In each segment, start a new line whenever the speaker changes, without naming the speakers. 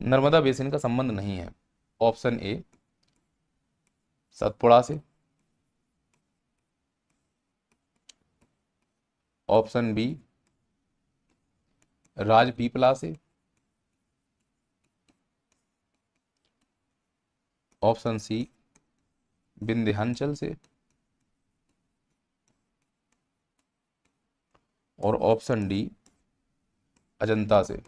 Narmada basin का संबंध नहीं है। ऑप्शन ए सतपुड़ा से, ऑप्शन बी राजपीपला से, ऑप्शन सी विंध्याचल से, और ऑप्शन डी अजंता से।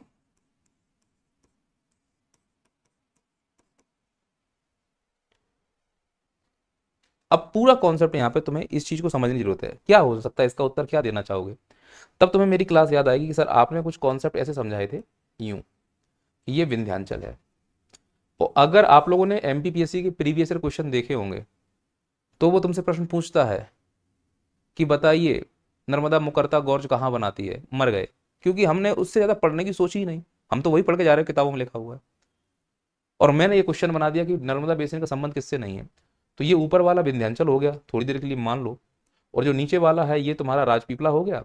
अब पूरा कॉन्सेप्ट यहाँ पे तुम्हें इस चीज को समझने की जरूरत है, क्या हो सकता है इसका उत्तर, क्या देना चाहोगे। तब तुम्हें मेरी क्लास याद आएगी कि सर आपने कुछ कॉन्सेप्ट ऐसे समझाए थे, यूं, ये विंध्याचल है। तो अगर आप लोगों ने एमपीपीएससी के प्रीवियस ईयर क्वेश्चन देखे होंगे तो वो तुमसे प्रश्न पूछता है कि बताइए नर्मदा मुकरता गौर्ज कहाँ बनाती है, मर गए, क्योंकि हमने उससे ज्यादा पढ़ने की सोची ही नहीं, हम तो वही पढ़ के जा रहे हैं किताबों में लिखा हुआ है। और मैंने ये क्वेश्चन बना दिया कि नर्मदा बेसिन का संबंध किससे नहीं है, तो ये ऊपर वाला विंध्याचल हो गया, थोड़ी देर के लिए मान लो, और जो नीचे वाला है ये तुम्हारा राजपीपला हो गया,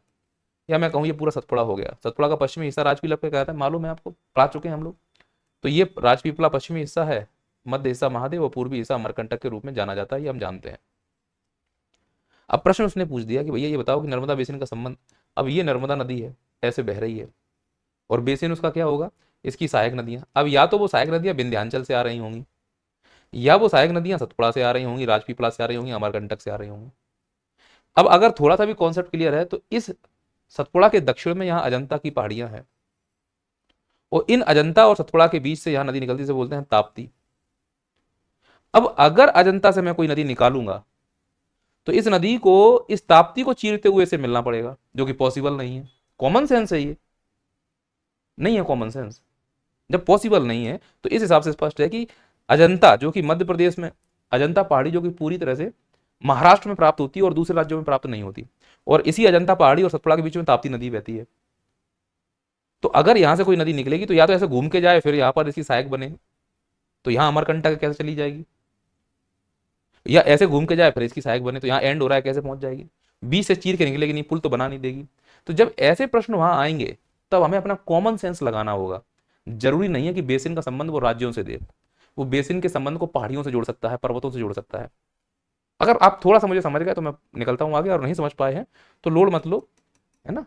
या मैं कहूँ ये पूरा सतपुड़ा हो गया। सतपुड़ा का पश्चिमी हिस्सा राजपीपला पे कहता है, मालूम है आपको, पढ़ा चुके हैं हम लोग। तो ये राजपीपला पश्चिमी हिस्सा है, मध्य हिस्सा महादेव और पूर्वी हिस्सा अमरकंटक के रूप में जाना जाता है, ये हम जानते हैं। अब प्रश्न उसने पूछ दिया कि भैया ये बताओ कि नर्मदा बेसिन का संबंध, अब ये नर्मदा नदी है, ऐसे बह रही है, और बेसिन उसका क्या होगा, इसकी सहायक नदियां। अब या तो वो सहायक नदियां विंध्याचल से आ रही होंगी, या वो सहायक नदियां सतपुड़ा से आ रही होंगी, राजपीपला से आ रही होंगी, अमरकंटक से आ रही होंगी। अब अगर थोड़ा सा भी कॉन्सेप्ट क्लियर है तो इस सतपुड़ा के दक्षिण में यहाँ अजंता की पहाड़ियां हैं, और इन अजंता और सतपुड़ा के बीच से यहाँ नदी निकलती से बोलते हैं ताप्ती। अब अगर अजंता से मैं कोई नदी निकालूंगा तो इस नदी को इस ताप्ती को चीरते हुए से मिलना पड़ेगा, जो कि पॉसिबल नहीं है। कॉमन सेंस है ये, नहीं है कॉमन सेंस। जब पॉसिबल नहीं है तो इस हिसाब से स्पष्ट है कि अजंता जो कि मध्य प्रदेश में, अजंता पहाड़ी जो कि पूरी तरह से महाराष्ट्र में प्राप्त होती है और दूसरे राज्यों में प्राप्त नहीं होती, और इसी अजंता पहाड़ी और सतपुड़ा के बीच में ताप्ती नदी बहती है। तो अगर यहां से कोई नदी निकलेगी तो या तो ऐसे घूम के जाए फिर यहां पर इसकी सहायक बने, तो यहां अमरकंटक कैसे चली जाएगी, या ऐसे घूम के जाए फिर इसकी सहायक बने तो यहाँ एंड हो रहा है कैसे पहुंच जाएगी, बीच से चीर के निकलेगी नहीं, पुल तो बना नहीं देगी। तो जब ऐसे प्रश्न वहां आएंगे तब हमें अपना कॉमन सेंस लगाना होगा। जरूरी नहीं है कि बेसिन का संबंध वो राज्यों से दे, वो बेसिन के संबंध को पहाड़ियों से जोड़ सकता है, पर्वतों से जोड़ सकता है। अगर आप थोड़ा सा मुझे समझ गए तो मैं निकलता हूं आगे, और नहीं समझ पाए हैं तो लोड मत लो, है ना।